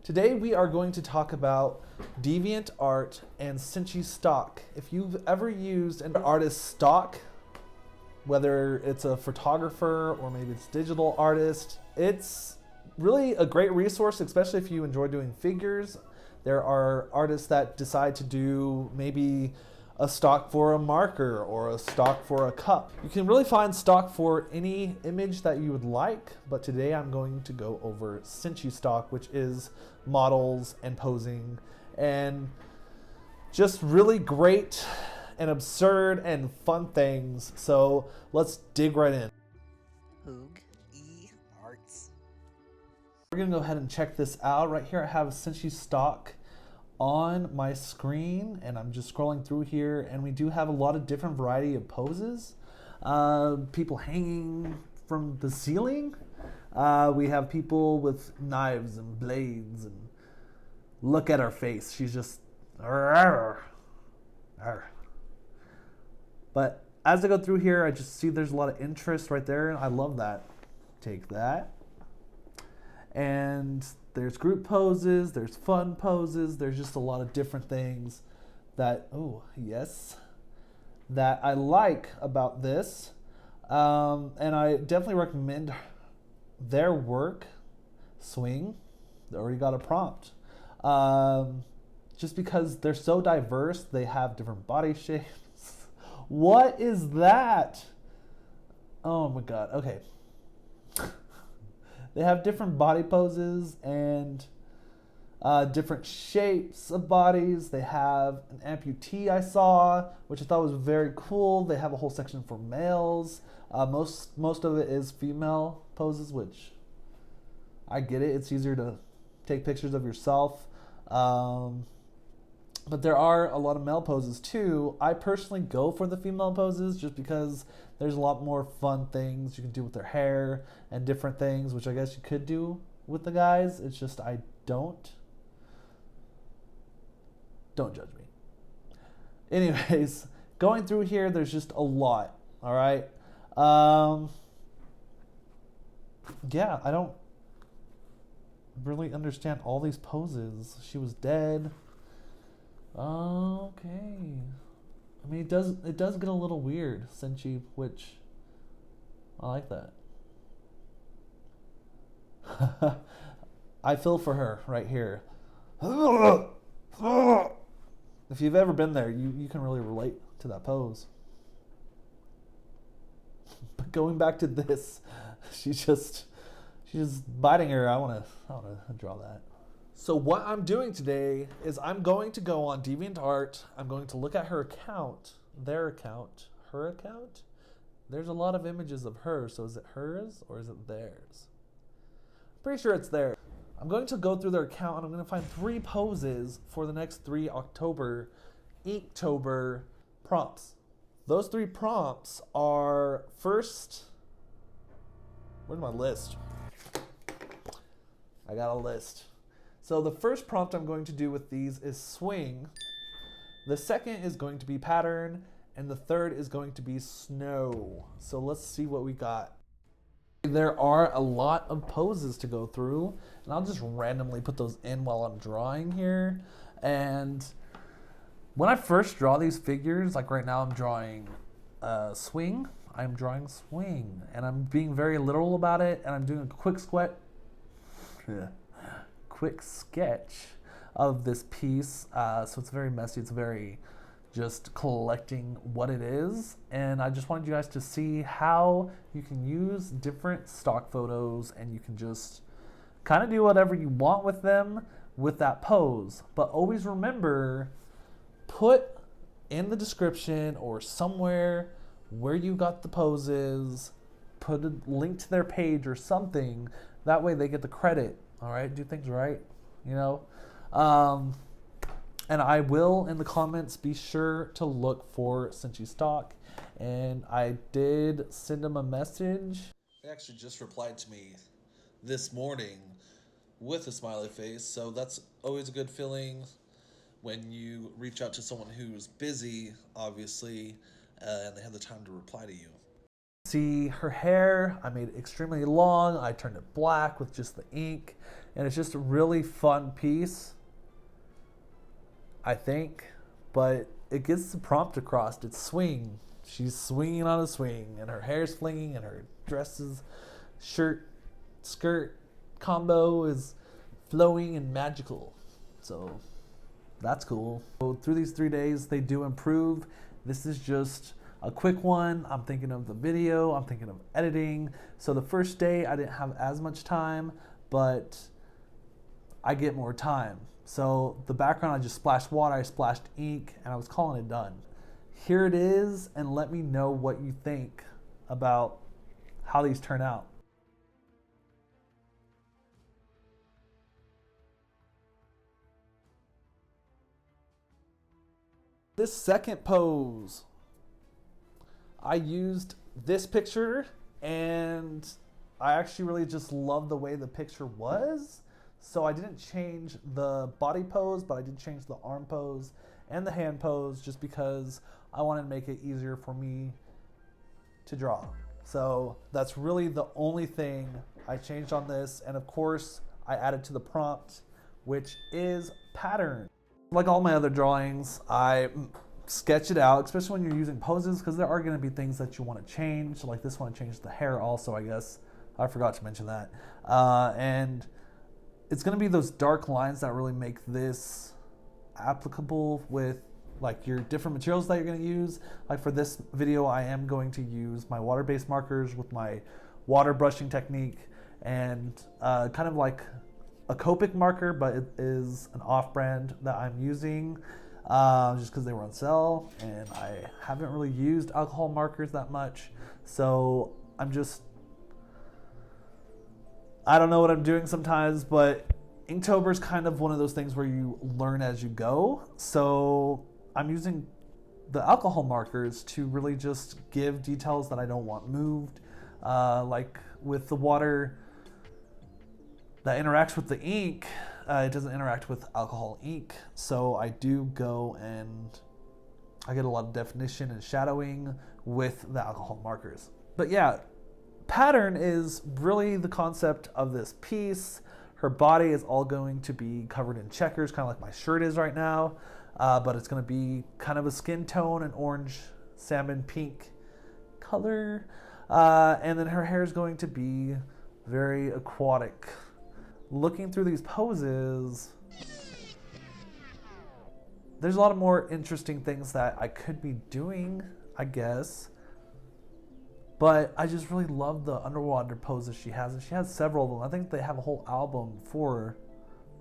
Today we are going to talk about DeviantArt and Senshi Stock. If you've ever used an artist stock, whether it's a photographer or maybe it's a digital artist, it's really a great resource, especially if you enjoy doing figures. There are artists that decide to do maybe a stock for a marker or a stock for a cup. You can really find stock for any image that you would like, but today I'm going to go over Senshi Stock, which is models and posing and just really great and absurd and fun things. So let's dig right in. Hogge Arts. We're gonna go ahead and check this out. Right here I have Senshi Stock on my screen and I'm just scrolling through here, and we do have a lot of different variety of poses. People hanging from the ceiling. We have people with knives and blades, and look at her face. She's just arr, arr. But as I go through here, I just see there's a lot of interest right there, and I love that. Take that. And there's group poses, there's fun poses, there's just a lot of different things that, oh, yes, that I like about this. And I definitely recommend their work. Swing, they already got a prompt. Just because they're so diverse, they have different body shapes. What is that? Oh my God, okay. They have different body poses and different shapes of bodies. They have an amputee I saw, which I thought was very cool. They have a whole section for males. Most of it is female poses, which I get it. It's easier to take pictures of yourself. But there are a lot of male poses too. I personally go for the female poses just because there's a lot more fun things you can do with their hair and different things, which I guess you could do with the guys. It's just I don't. Don't judge me. Anyways, going through here, there's just a lot. All right. Yeah, I don't really understand all these poses. She was dead. Okay. I mean, it does get a little weird, Senshi, which I like that. I feel for her right here. If you've ever been there, you can really relate to that pose. But going back to this, she's just biting her. I wanna draw that. So what I'm doing today is I'm going to go on DeviantArt. I'm going to look at her account, their account, her account. There's a lot of images of her, so is it hers or is it theirs? I'm pretty sure it's theirs. I'm going to go through their account and I'm going to find 3 poses for the next 3 October Inktober prompts. Those 3 prompts are first, where's my list? I got a list. So the first prompt I'm going to do with these is swing. The second is going to be pattern, and the third is going to be snow. So let's see what we got. There are a lot of poses to go through, and I'll just randomly put those in while I'm drawing here. And when I first draw these figures, like right now I'm drawing swing. I'm drawing swing, and I'm being very literal about it, and I'm doing a quick sketch of this piece, so it's very messy. It's very just collecting what it is, and I just wanted you guys to see how you can use different stock photos and you can just kind of do whatever you want with them with that pose. But always remember, put in the description or somewhere where you got the poses, put a link to their page or something. That way they get the credit. All right, do things right, you know. And I will, in the comments, be sure to look for Senshi Stock. And I did send them a message. They actually just replied to me this morning with a smiley face. So that's always a good feeling when you reach out to someone who's busy, obviously, and they have the time to reply to you. See her hair, I made it extremely long. I turned it black with just the ink. And it's just a really fun piece, I think, but it gets the prompt across. It's swing. She's swinging on a swing, and her hair's flinging, and her dresses, shirt, skirt combo is flowing and magical. So that's cool. So through these 3 days, they do improve. This is just a quick one. I'm thinking of the video, I'm thinking of editing. So the first day I didn't have as much time, but I get more time. So the background, I just splashed water, I splashed ink, and I was calling it done. Here it is, and let me know what you think about how these turn out. This second pose, I used this picture, and I actually really just love the way the picture was. So I didn't change the body pose, but I did change the arm pose and the hand pose just because I wanted to make it easier for me to draw. So that's really the only thing I changed on this. And of course, I added to the prompt, which is pattern. Like all my other drawings, I sketch it out, especially when you're using poses, because there are going to be things that you want to change. Like this one, I changed the hair also, I guess. I forgot to mention that. And it's going to be those dark lines that really make this applicable with like your different materials that you're going to use. Like for this video, I am going to use my water-based markers with my water brushing technique, and kind of like a Copic marker, but it is an off-brand that I'm using just because they were on sale, and I haven't really used alcohol markers that much. So I don't know what I'm doing sometimes, but Inktober is kind of one of those things where you learn as you go. So I'm using the alcohol markers to really just give details that I don't want moved. Like with the water that interacts with the ink, it doesn't interact with alcohol ink. So I do go and I get a lot of definition and shadowing with the alcohol markers. But yeah, pattern is really the concept of this piece. Her body is all going to be covered in checkers, kind of like my shirt is right now, but it's going to be kind of a skin tone, an orange, salmon pink color, and then her hair is going to be very aquatic. Looking through these poses, there's a lot of more interesting things that I could be doing, I guess. But I just really love the underwater poses she has, and she has several of them. I think they have a whole album for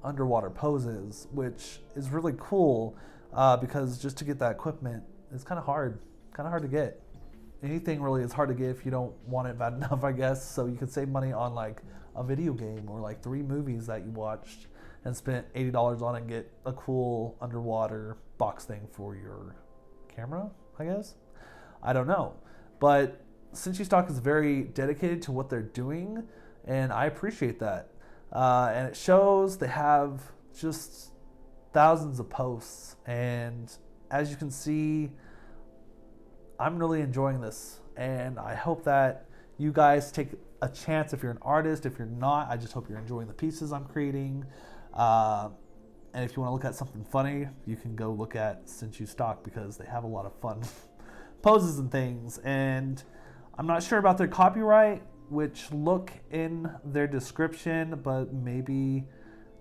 underwater poses, which is really cool because just to get that equipment is kind of hard to get. Anything really is hard to get if you don't want it bad enough, I guess. So you could save money on like a video game or like 3 movies that you watched and spent $80 on it and get a cool underwater box thing for your camera, I guess. I don't know. But Senshi Stock is very dedicated to what they're doing, and I appreciate that. And it shows. They have just thousands of posts, and as you can see, I'm really enjoying this, and I hope that you guys take a chance. If you're an artist, if you're not, I just hope you're enjoying the pieces I'm creating. And if you want to look at something funny, you can go look at Senshi Stock because they have a lot of fun poses and things. And I'm not sure about their copyright, which look in their description, but maybe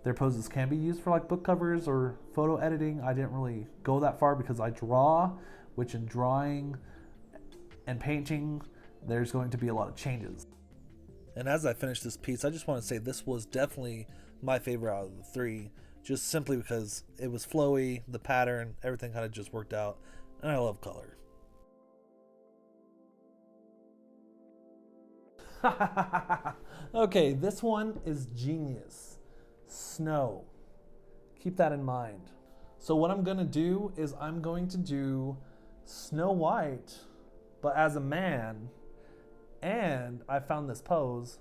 their poses can be used for like book covers or photo editing. I didn't really go that far because I draw, which in drawing and painting, there's going to be a lot of changes. And as I finish this piece, I just want to say this was definitely my favorite out of the 3, just simply because it was flowy, the pattern, everything kind of just worked out, and I love color. Okay, this one is genius. Snow. Keep that in mind. So what I'm going to do is I'm going to do Snow White, but as a man, and I found this pose.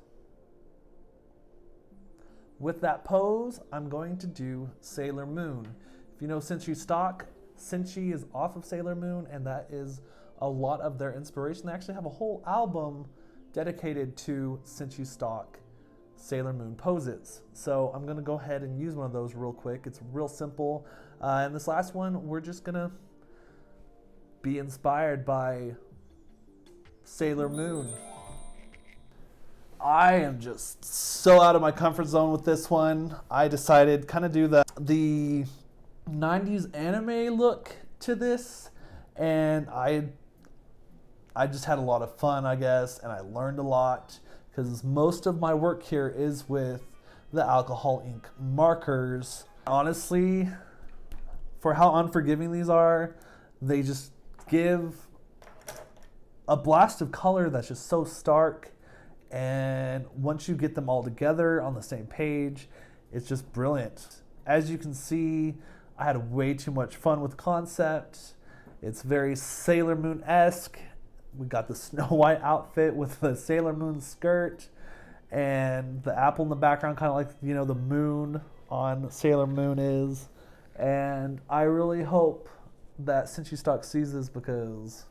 With that pose, I'm going to do Sailor Moon. If you know Senshi Stock, Senshi is off of Sailor Moon, and that is a lot of their inspiration. They actually have a whole album dedicated to Senshi Stock Sailor Moon poses. So I'm going to go ahead and use one of those real quick. It's real simple. And this last one, we're just going to be inspired by Sailor Moon. I am just so out of my comfort zone with this one. I decided kind of do the 90s anime look to this, and I just had a lot of fun, I guess, and I learned a lot because most of my work here is with the alcohol ink markers. Honestly, for how unforgiving these are, they just give a blast of color that's just so stark. And once you get them all together on the same page, it's just brilliant. As you can see, I had way too much fun with the concept. It's very Sailor Moon-esque. We got the Snow White outfit with the Sailor Moon skirt, and the apple in the background, kind of like, you know, the moon on Sailor Moon is. And I really hope that Senshi Stock sees this, because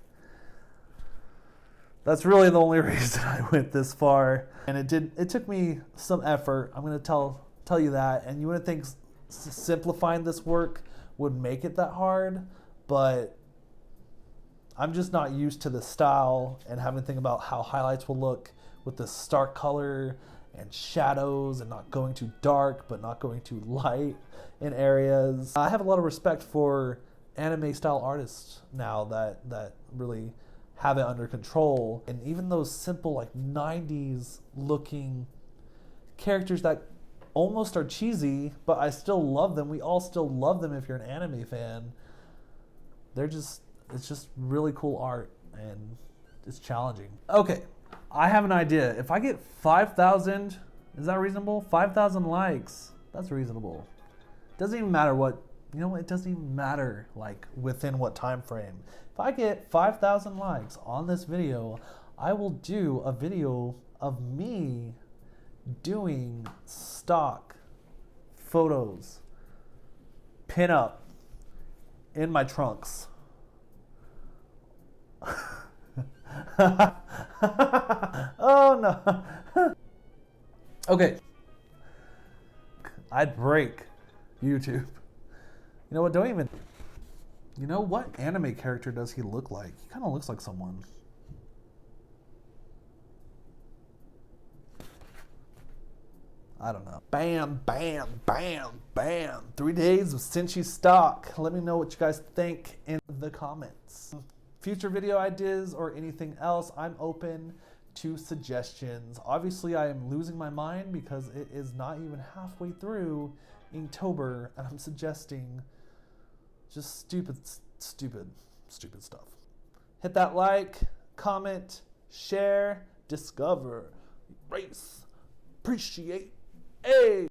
that's really the only reason I went this far. And it took me some effort. I'm going to tell you that. And you wouldn't think simplifying this work would make it that hard, but I'm just not used to this style and having to think about how highlights will look with this stark color and shadows, and not going too dark but not going too light in areas. I have a lot of respect for anime style artists now that really have it under control. And even those simple, like, 90s looking characters that almost are cheesy, but I still love them. We all still love them if you're an anime fan. It's just really cool art, and it's challenging. Okay, I have an idea. If I get 5,000, is that reasonable? 5,000 likes, that's reasonable. Doesn't even matter what, you know, it doesn't even matter, like, within what time frame. If I get 5,000 likes on this video, I will do a video of me doing stock photos, pin up in my trunks. Oh no. Okay. I'd break YouTube. You know what? Don't even. You know, what anime character does he look like? He kind of looks like someone. I don't know. Bam, bam, bam, bam. 3 days of Senshi Stock. Let me know what you guys think in the comments. Future video ideas or anything else, I'm open to suggestions. Obviously, I am losing my mind because it is not even halfway through Inktober, and I'm suggesting just stupid stuff. Hit that like, comment, share, discover, erase, appreciate. Hey!